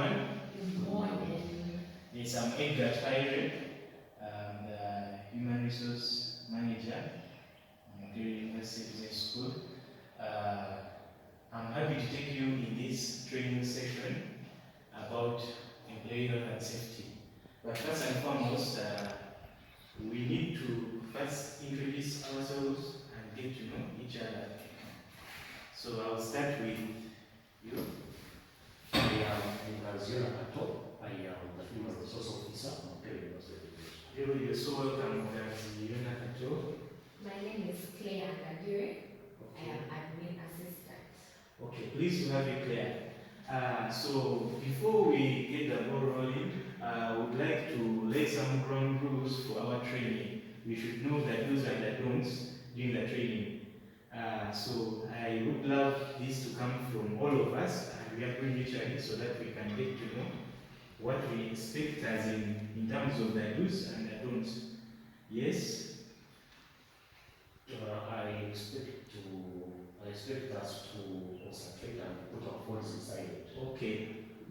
everyone. Good morning. Yes, I'm Edgar Tyre, the Human Resource Manager at the University Business School. I'm happy to take you in this training session about employee health and safety. But first and foremost, we need to first introduce ourselves and get to know each other. So I'll start with you. I am I am the Human Resource Officer of the University. You're so welcome, Kato. My name is Claire Agadure. I am admin assistant. Okay, pleased to have you, Claire. So before we get the ball rolling, I would like to lay some ground rules for our training. We should know the do's and the don'ts during the training. So I would love this to come from all of us, and we are going mutually so that we can get to know what we expect as in terms of the do's and the don'ts. Yes? I expect us to concentrate and put our phones in silent. Okay.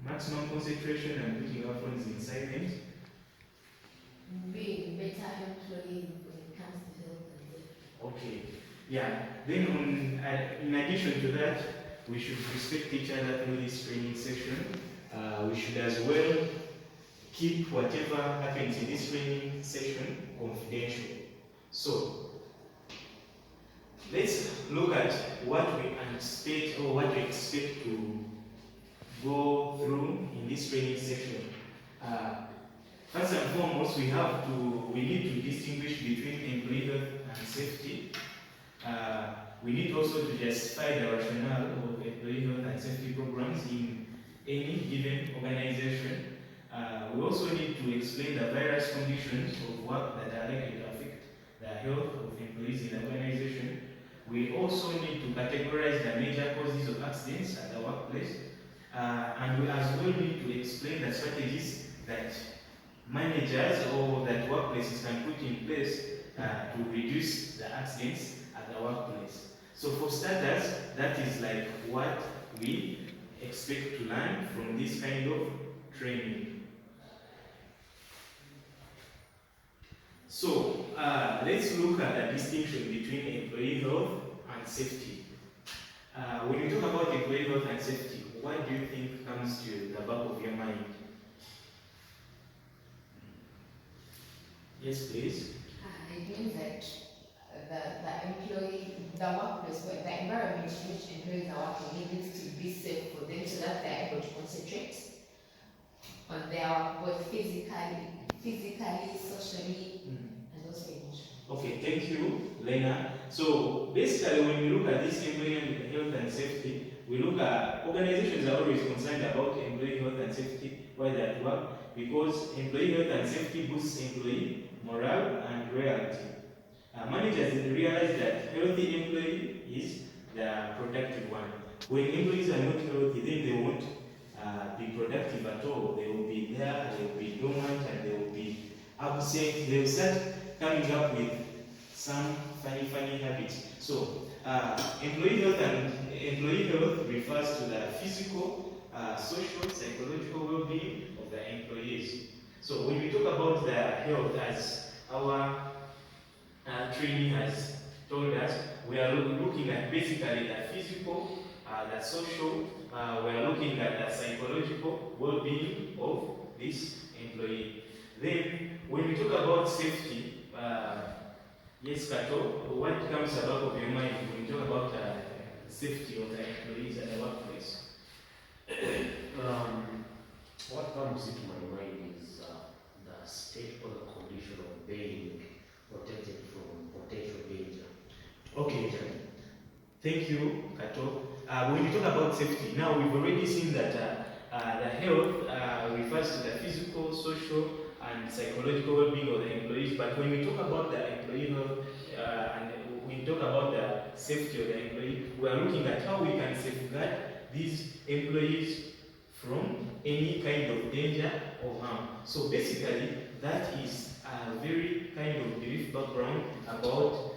Maximum concentration and putting our phones in silent. Being better employees when it comes to health and safety. Okay. Yeah. Then in addition to that, we should respect each other through this training session. We should as well keep whatever happens in this training session confidential. So let's look at what we anticipate or what we expect to go through in this training session. First and foremost, we need to distinguish between employee health and safety. We need also to justify the rationale of employee health and safety programs in any given organization. We also need to explain the various conditions of work that are likely to affect the health of employees in the organization. We also need to categorize the major causes of accidents at the workplace. And we as well need to explain the strategies that managers or that workplaces can put in place to reduce the accidents at the workplace. So for starters, that is like what we expect to learn from this kind of training. So let's look at the distinction between employee health and safety. When you talk about employee health and safety, what do you think comes to the back of your mind? Yes, please. It means that the workplace, the environment in which employees are working needs to be safe for them so that they are able to concentrate on their work both physically, socially, and also emotionally. Okay, thank you, Lena. So basically, when we look at this employee health and safety, we look at organizations are always concerned about employee health and safety while they're at work because employee health and safety boosts employee morale and loyalty. Managers realize that healthy employee is the productive one. When employees are not healthy, then they won't be productive at all. They will be there, they will be dormant, and they will be absent. They will start coming up with some funny habits. So employee health refers to the physical, social, psychological well-being of the employees. So when we talk about the health, as our training has told us, we are looking at basically the physical, the social, we are looking at the psychological well-being of this employee. Then when we talk about safety, yes, Kato, what comes about of your mind when you talk about safety of the employees at the workplace? What comes into my mind is the state or the condition of being protected from potential danger. Okay, thank you, Kato. When you talk about safety, now we've already seen that the health refers to the physical, social, and psychological well-being of the employees. But when we talk about the employee health and when we talk about the safety of the employee, we are looking at how we can safeguard these employees from any kind of danger or harm. So basically, that is a very kind of brief background about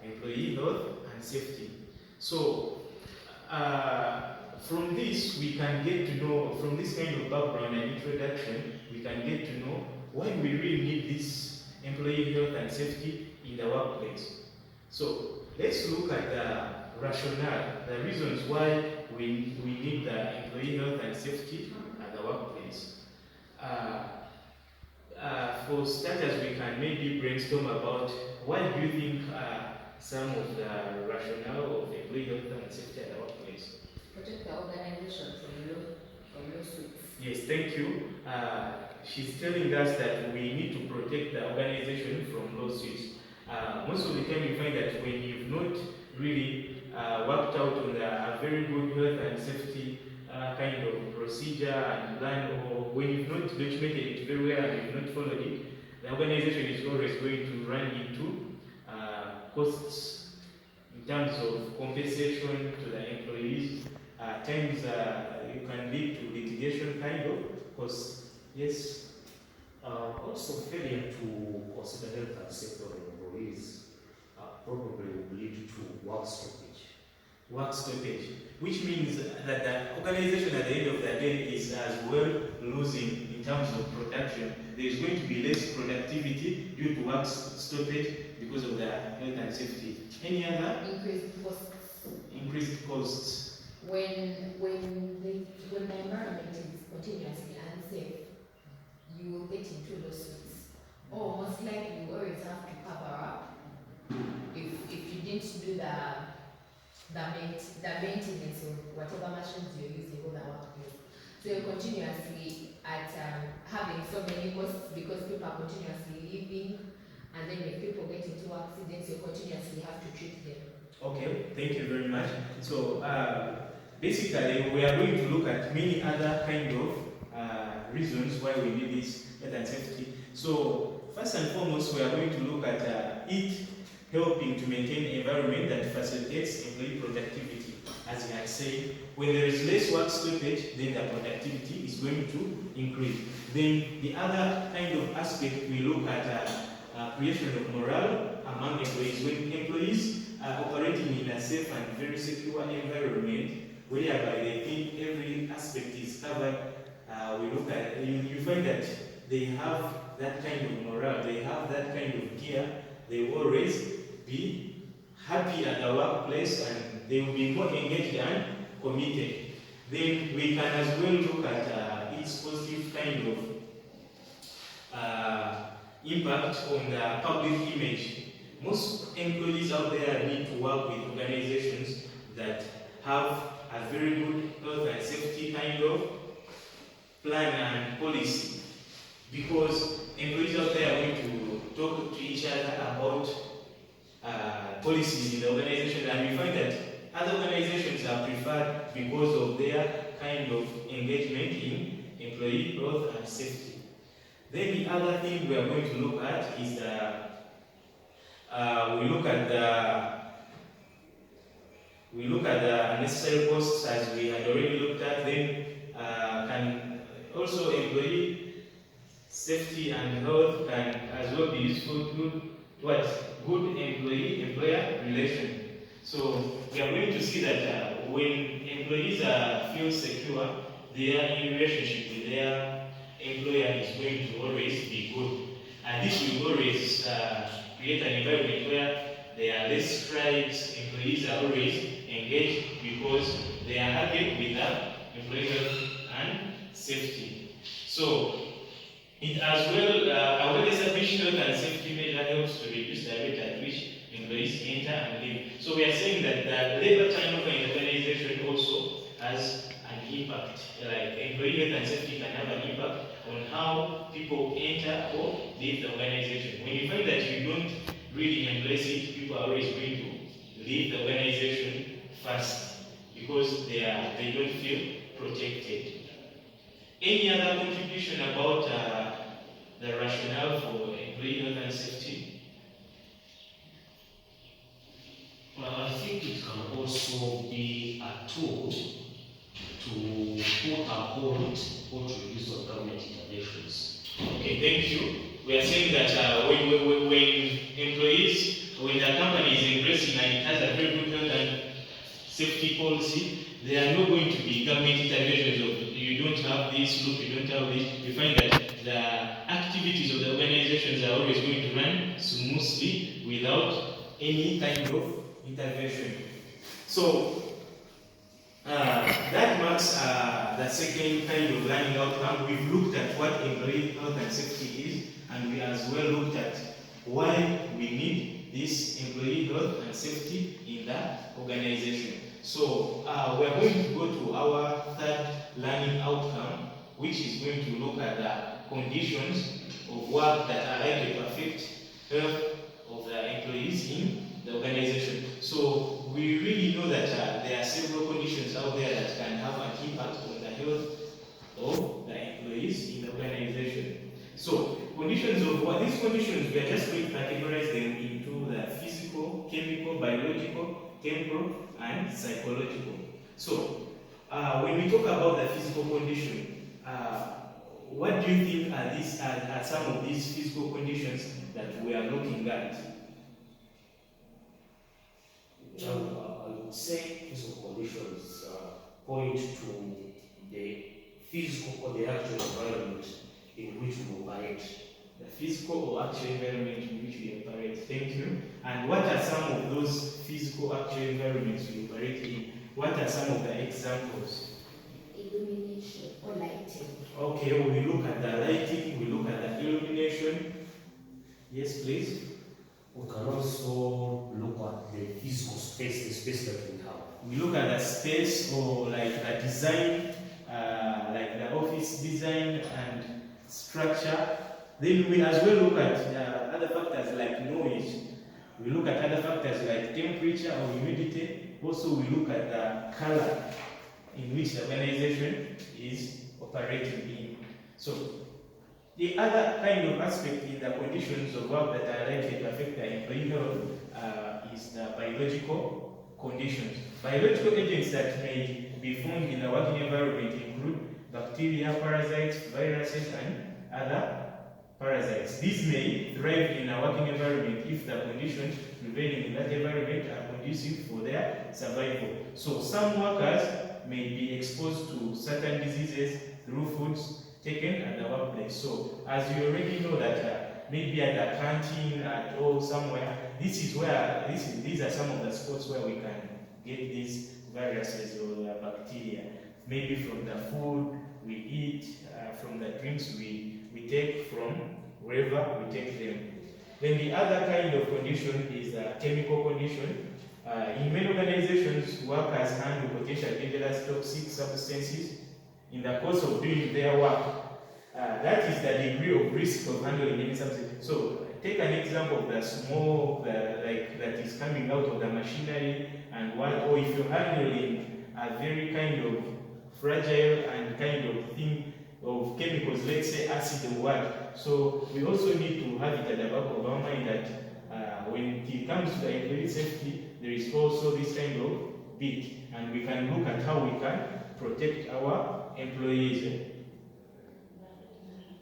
employee health and safety. So From this, we can get to know, from this kind of background and introduction, we can get to know why we really need this employee health and safety in the workplace. So let's look at the rationale, the reasons why we need the employee health and safety at the workplace. For starters, we can maybe brainstorm about what do you think are some of the rationale of employee health and safety at the workplace. Protect the organization from lawsuits. Yes, thank you. She's telling us that we need to protect the organization from lawsuits. Most of the time you find that when you've not really worked out on a very good health and safety kind of procedure and plan, or when you've not documented it very well and you've not followed it, the organization is always going to run into costs in terms of compensation to the employees. Times you can lead to litigation kind of costs. Yes. Also, failure to consider health and safety of employees probably will lead to work stoppage. Work stoppage, which means that the organization at the end of the day is as well losing in terms of production. There is going to be less productivity due to work stoppage because of the health and safety. Any other? Increased costs. Increased costs. When the environment is continuously unsafe, you will get into lawsuits. Or most likely you always have to cover up if you didn't do the maintenance of whatever machines you're using in the workplace. So you're continuously at having so many costs because people are continuously leaving, and then if people get into accidents, you continuously have to treat them. Okay, thank you very much. So basically, we are going to look at many other kind of reasons why we need this health and safety. So first and foremost, we are going to look at it helping to maintain an environment that facilitates employee productivity. As we had said, when there is less work stoppage, then the productivity is going to increase. Then the other kind of aspect we look at creation of morale among employees. When employees are operating in a safe and very secure environment, whereby they think every aspect is covered, we look at, you find that they have that kind of morale, they have that kind of gear, they will always be happy at the workplace and they will be more engaged and committed. Then we can as well look at its positive kind of impact on the public image. Most employees out there need to work with organizations that have a very good health and safety kind of plan and policy, because employees out there are going to talk to each other about policies in the organization, and we find that other organizations are preferred because of their kind of engagement in employee health and safety. Then the other thing we are going to look at is we look at the unnecessary costs, as we had already looked at. Then can also employee safety and health can as well be useful towards good employer relation. So we are going to see that when employees feel secure, their relationship with their employer is going to always be good, and this will always create an environment where there are less strikes, employees are always engaged because they are happy with the employee health and safety. So it as well, a well-established health and safety measure helps to reduce the rate at which employees enter and leave. So we are saying that the labor turnover in the organization also has an impact. Like employee health and safety can have an impact on how people enter or leave the organization. When you find that you don't really embrace it, people are always going to leave the organization first because they don't feel protected. Any other contribution about the rationale for employee health and safety? Well, I think it can also be a tool to put a hold or to reduce on government interventions. Okay, thank you. We are saying that when employees, when the company is embracing and it has a very good health and safety policy, There are not going to be government interventions of you don't have this, look, you don't have this. You find that the activities of the organizations are always going to run smoothly without any kind of intervention. So that marks the second kind of learning outcome. We've looked at what employee health and safety is, and we as well looked at why we need this employee health and safety in the organization. So we are going to go to our third learning outcome, which is going to look at the conditions of work that are likely to affect health of the employees in the organization. So we really know that there are several conditions out there that can have an impact on the health of the employees in the organization. So conditions of what these conditions, we are just going to categorize them into the physical, chemical, biological, temporal, and psychological. So when we talk about the physical condition, what do you think are some of these physical conditions that we are looking at? I would say physical conditions point to the physical or the actual environment in which we operate. The physical or actual environment in which we operate. Thank you. And what are some of those physical actual environments we operate in? What are some of the examples? Illumination or lighting. Okay, we look at the lighting, we look at the illumination. Yes, please. We can also look at the physical space, the space that we have. We look at the space or like the design, like the office design and structure. Then we as well look at other factors like noise. We look at other factors like temperature or humidity. Also, we look at the color in which the organization is operating in. So, the other kind of aspect in the conditions of work that are likely to affect the employee health is the biological conditions. Biological agents that may be found in the working environment include bacteria, parasites, viruses, and other parasites. These may thrive in a working environment if the conditions prevailing in that environment are conducive for their survival. So some workers may be exposed to certain diseases through foods taken at the workplace. So as you already know that maybe at the canteen or somewhere, these are some of the spots where we can get these viruses or bacteria. Maybe from the food we eat, from the drinks we take from wherever we take them. Then the other kind of condition is a chemical condition. In many organizations, workers handle potential dangerous toxic substances in the course of doing their work. That is the degree of risk of handling any substance. So take an example of the smoke that is coming out of the machinery, and or if you're handling a very kind of fragile and kind of thing of chemicals, let's say acid or what. So we also need to have it at the back of our mind that when it comes to the employee safety, there is also this kind of bit, and we can look at how we can protect our employees.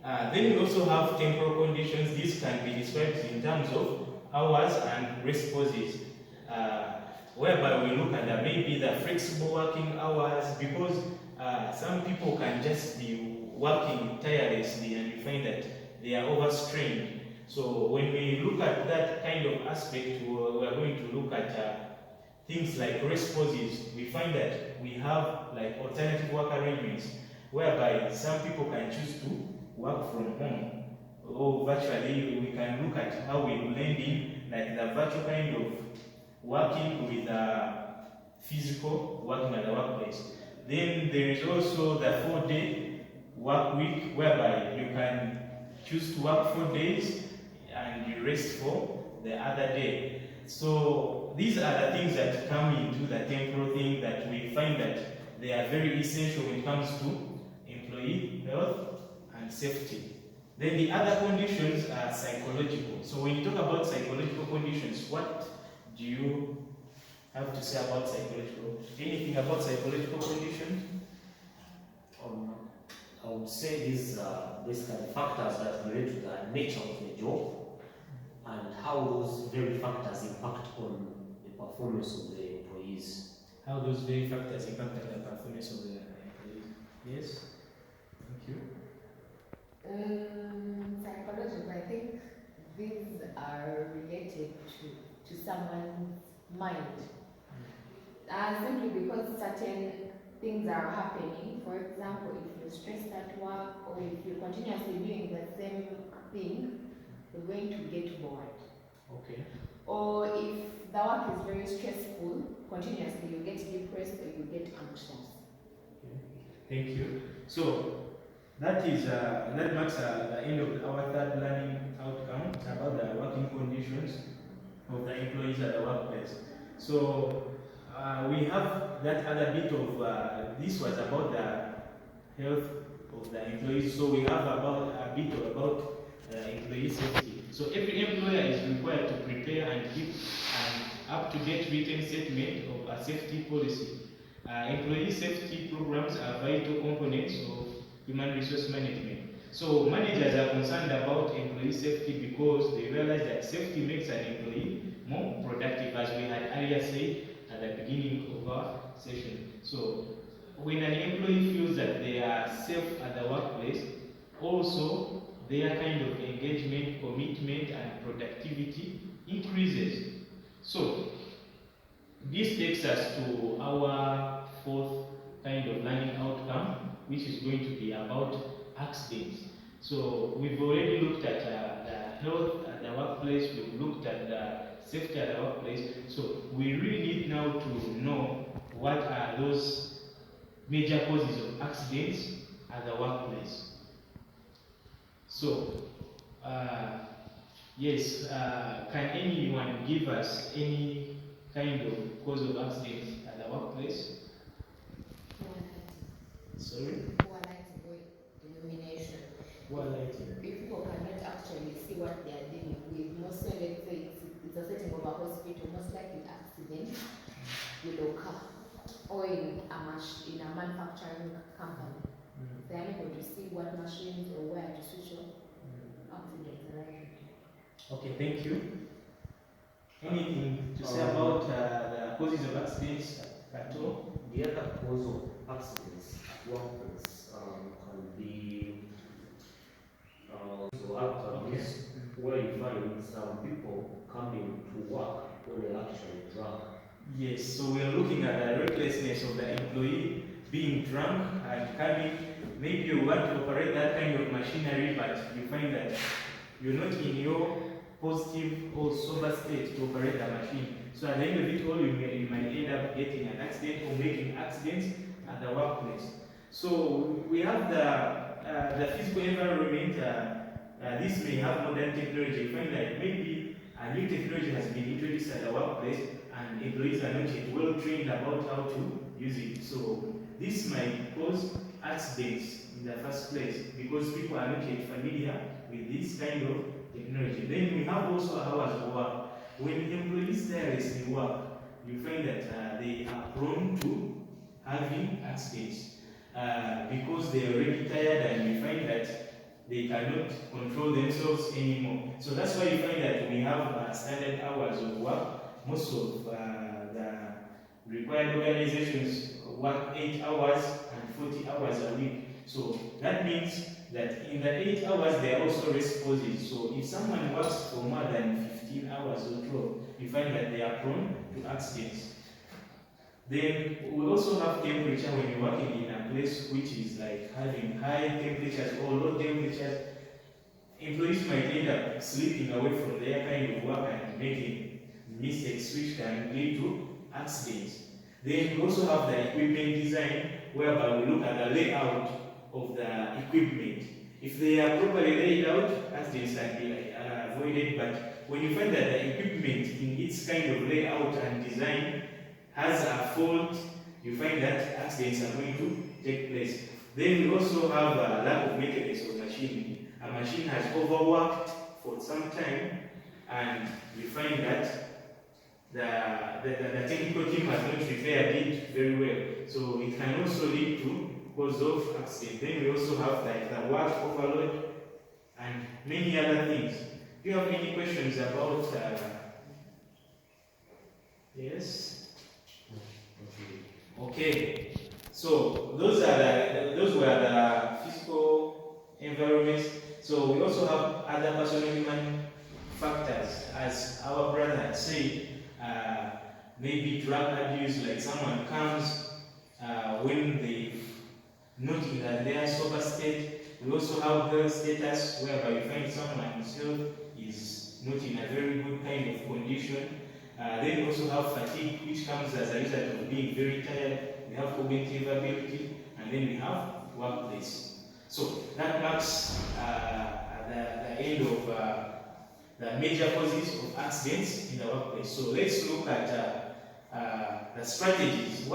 Then we also have temporal conditions. These can be described in terms of hours and rest pauses, whereby we look at maybe the flexible working hours, because some people can just be working tirelessly and you find that they are overstrained. So when we look at that kind of aspect, we are going to look at things like rest pauses. We find that we have like alternative work arrangements whereby some people can choose to work from home or virtually. We can look at how we blend in like the virtual kind of working with the physical working at the workplace. Then there is also the 4-day work week whereby you can choose to work 4 days and you rest for the other day. So these are the things that come into the temporal thing that we find that they are very essential when it comes to employee health and safety. Then the other conditions are psychological. So when you talk about psychological conditions, what do you have to say about psychological? Anything about psychological conditions? I would say these are basically factors that relate to the nature of the job and how those very factors impact on the performance of the employees. how those very factors impact the performance of the employees. Yes? Thank you. Psychological, I think these are related to someone's mind. Simply because certain things are happening. For example, if you're stressed at work or if you're continuously doing the same thing, you're going to get bored. Okay. Or if the work is very stressful, continuously you get depressed or you get anxious. Okay. Thank you. So that marks the end of our third learning outcome. It's about the working conditions of the employees at the workplace. So we have that other bit of this was about the health of the employees. So we have about a bit about employee safety. So every employer is required to prepare and keep an up-to-date written statement of a safety policy. Employee safety programs are vital components of human resource management. So managers are concerned about employee safety because they realize that safety makes an employee more productive, as we had earlier said at the beginning of our session. So when an employee feels that they are safe at the workplace, also their kind of engagement, commitment, and productivity increases. So this takes us to our fourth kind of learning outcome, which is going to be about accidents. So we've already looked at the health at the workplace, we've looked at the safety at the workplace. So we really need now to know what are those major causes of accidents at the workplace. So, yes, can anyone give us any kind of cause of accidents at the workplace? Sorry? Poor lighting or illumination. Poor lighting. If people cannot actually see what they are dealing with, mostly let's say it's a setting of a hospital, most likely accident will occur, or in a manufacturing company. They are able to see what machines or where to switch on. Accidents arise. Okay, thank you. Anything to say about the causes of accidents at all? The other cause of accidents at workplace can be abuse, where you find some people coming to work when they're actually drunk. Yes, so we are looking at the recklessness of the employee being drunk and coming. Maybe you want to operate that kind of machinery, but you find that you're not in your positive or sober state to operate the machine. So at the end of it all, you might end up getting an accident or making accidents at the workplace. So we have the physical environment. This may have modern technology. You find that maybe a new technology has been introduced at the workplace and employees are not yet well trained about how to use it. So this might cause accidents in the first place because people are not yet familiar with this kind of technology. Then we have also hours of work. When employees tirelessly work, you find that they are prone to having accidents because they are already tired, and you find that they cannot control themselves anymore. So that's why you find that we have standard hours of work. Most of the required organizations work 8 hours and 40 hours a week. So that means that in the 8 hours there are also rest pauses. So if someone works for more than 15 hours or 12, you find that they are prone to accidents. Then we also have temperature when you're working in a place which is like having high temperatures or low temperatures. Employees might end up sleeping away from their kind of work and making mistakes which can lead to accidents. Then we also have the equipment design, whereby we look at the layout of the equipment. If they are properly laid out, accidents can be avoided. But when you find that the equipment in its kind of layout and design has a fault, you find that accidents are going to take place. Then we also have a lack of maintenance of machinery. A machine has overworked for some time, and you find that the technical team has not repaired it very well. So it can also lead to cause of accident. Then we also have like the work overload and many other things. Do you have any questions about yes? Okay. Okay, so those were the physical environments. So we also have other personal human factors, as our brother had said. Maybe drug abuse, like someone comes when they noting that they are sober state. We also have health status, whereby you find someone's health is not in a very good kind of condition. Then we also have fatigue, which comes as a result of being very tired. We have cognitive ability, and then we have workplace. So that marks the end of the major causes of accidents in the workplace. So let's look at the strategies.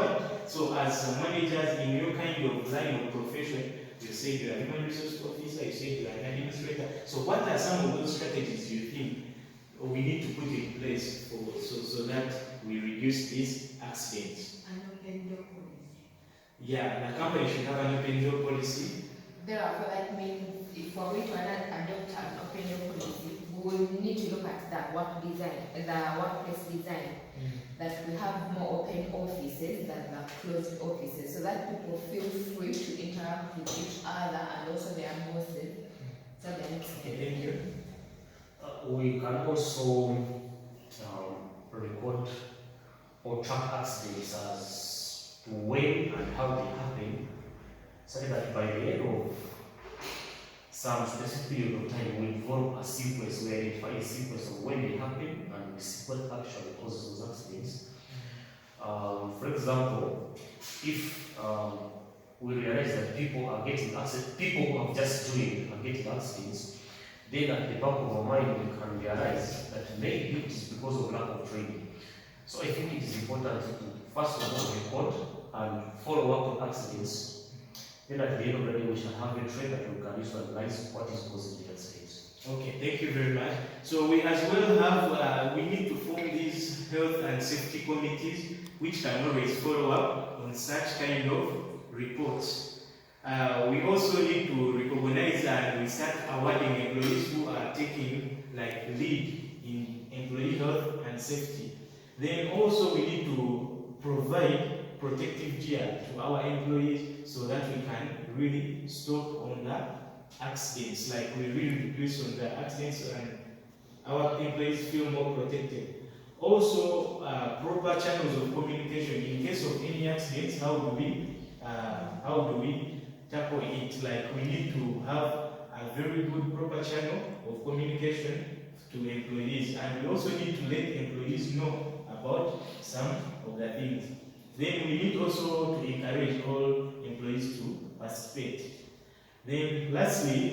So as managers in your kind of line of profession, you say you are a human resource officer, you say you are an administrator. So what are some of those strategies you think we need to put in place so that we reduce these accidents? An open door policy. Yeah, the company should have an open door policy. Therefore, that means if we're going to adopt an open door policy, we will need to look at the workplace design. That we have more open offices than the closed offices, so that people feel free to interact with each other and also their bosses. So then, Okay, thank you. We can also record or track accidents as to when and how they happen, so that by the end of some specific period of time, we involve a sequence, we identify a sequence of when they happen and what actually causes those accidents. For example, if we realize that people are getting accidents, people who have just joined are getting accidents, then at the back of our mind we can realize that maybe it is because of lack of training. So I think it is important to first of all record and follow up on accidents. Then at the end of the day we shall have a train that we can use to analyze what is causing the accidents. Okay, thank you very much. So we as well have, we need to form these health and safety committees which can always follow up on such kind of reports. We also need to recognize and we start awarding employees who are taking like lead in employee health and safety. Then also we need to provide protective gear to our employees so that we can really stop on the accidents, like we really reduce on the accidents and our employees feel more protected. Also, proper channels of communication in case of any accidents. How do we tackle it? Like we need to have a very good proper channel of communication to employees, and we also need to let employees know about some of the things. Then we need also to encourage all employees to participate. Then lastly,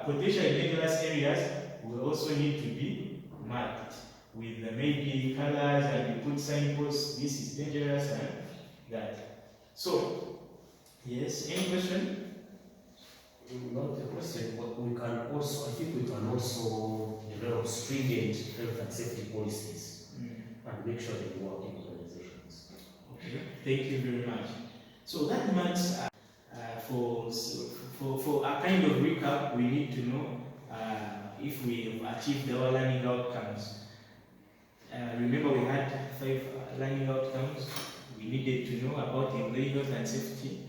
potential dangerous areas will also need to be marked with maybe colors, and you put signposts, this is dangerous and that. So, yes, any question? Not a question, but we can also, I think we can also develop stringent health and safety policies and make sure they work in organizations. Okay, thank you very much. So that marks for a kind of recap, we need to know if we have achieved our learning outcomes. Remember, we had 5 learning outcomes. We needed to know about employee health and safety.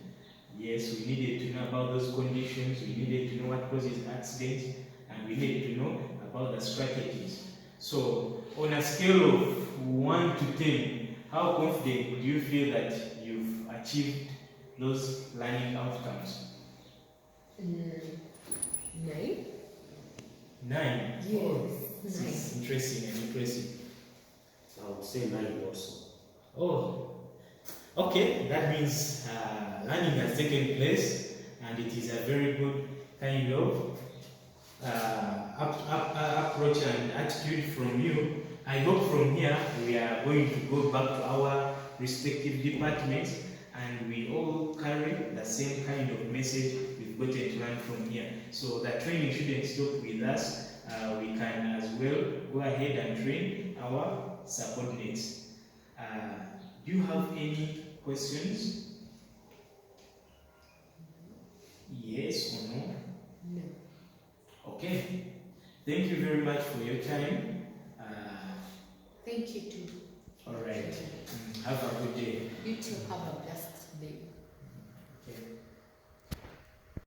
Yes, we needed to know about those conditions. We needed to know what causes accidents, and we needed to know about the strategies. So, on a scale of 1 to 10, how confident would you feel that you've achieved those learning outcomes? 9. 9. Yes. Oh, this is interesting and impressive. I would say 9 also. Oh, okay. That means learning has taken place, and it is a very good kind of approach and attitude from you. I hope from here we are going to go back to our respective departments, and we all carry the same kind of message we've gotten to learn from here. So the training shouldn't stop with us. We can as well go ahead and train our subordinates. Do you have any questions? Yes or no? No. Okay. Thank you very much for your time. Thank you too. All right. Have a good day. You too have a blessed day.